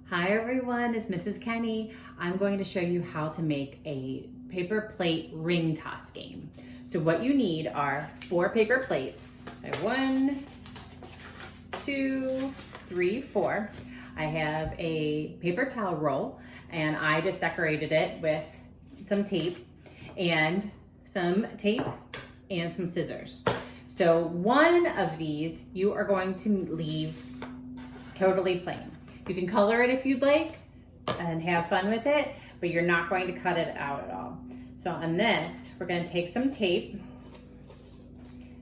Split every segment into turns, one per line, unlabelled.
Hi everyone, it's Mrs. Kenny. I'm going to show you how to make a paper plate ring toss game. So what you need are 4 paper plates. I have 1, 2, 3, 4. I have a paper towel roll and I just decorated it with some tape and some scissors. So one of these you are going to leave totally plain. You can color it if you'd like and have fun with it, but you're not going to cut it out at all. So on this, we're going to take some tape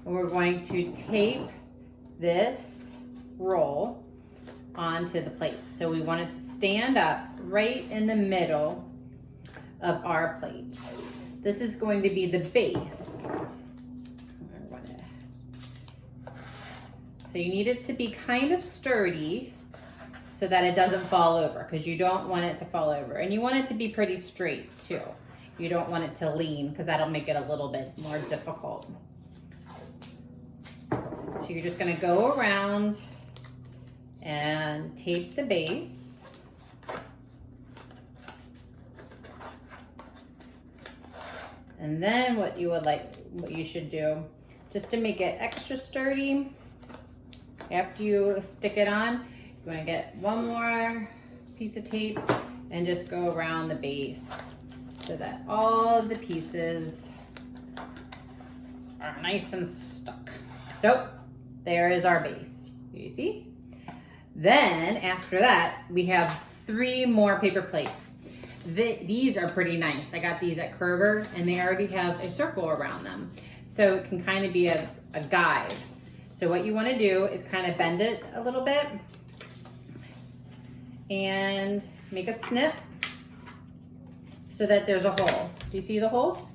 and we're going to tape this roll onto the plate. So we want it to stand up right in the middle of our plate. This is going to be the base. So you need it to be kind of sturdy so that it doesn't fall over, because you don't want it to fall over. And you want it to be pretty straight too. You don't want it to lean, because that'll make it a little bit more difficult. So you're just gonna go around and tape the base. And then what you should do, just to make it extra sturdy, after you stick it on, you want to get one more piece of tape and just go around the base so that all of the pieces are nice and stuck. So there is our base, you see? Then after that, we have 3 more paper plates. These are pretty nice. I got these at Kroger and they already have a circle around them. So it can kind of be a guide. So what you want to do is kind of bend it a little bit and make a snip so that there's a hole. Do you see the hole?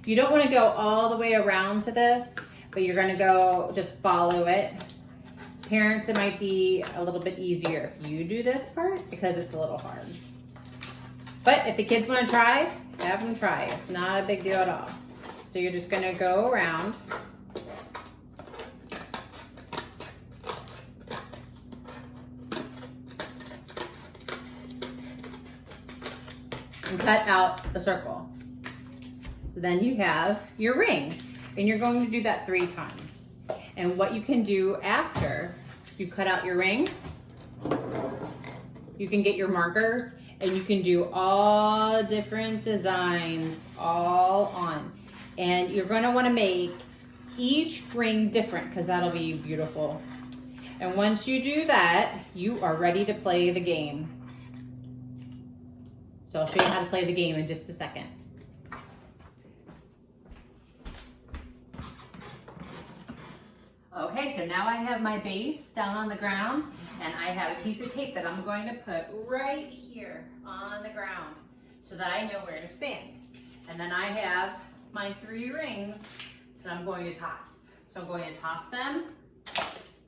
You don't want to go all the way around to this, but you're going to go just follow it. Parents, it might be a little bit easier if you do this part because it's a little hard. But if the kids want to try, have them try. It's not a big deal at all. So you're just going to go around. And cut out a circle. So then you have your ring, and you're going to do that 3 times. And what you can do after you cut out your ring, you can get your markers and you can do all different designs all on. And you're going to want to make each ring different because that'll be beautiful. And once you do that, you are ready to play the game. So I'll show you how to play the game in just a second. Okay, so now I have my base down on the ground and I have a piece of tape that I'm going to put right here on the ground so that I know where to stand. And then I have my 3 rings that I'm going to toss. So I'm going to toss them.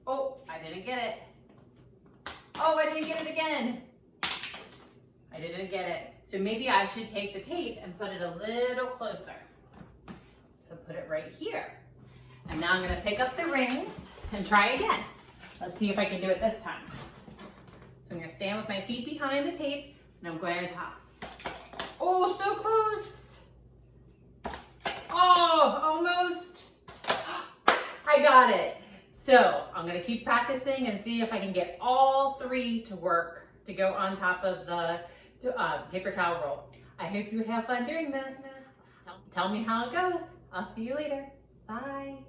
Oh, I didn't get it. Oh, I didn't get it again. I didn't get it. So maybe I should take the tape and put it a little closer. So put it right here. And now I'm gonna pick up the rings and try again. Let's see if I can do it this time. So I'm gonna stand with my feet behind the tape and I'm going to toss. Oh, so close. Oh, almost. I got it. So I'm gonna keep practicing and see if I can get all 3 to work to go on top of the paper towel roll. I hope you have fun doing this. Tell me how it goes. I'll see you later. Bye.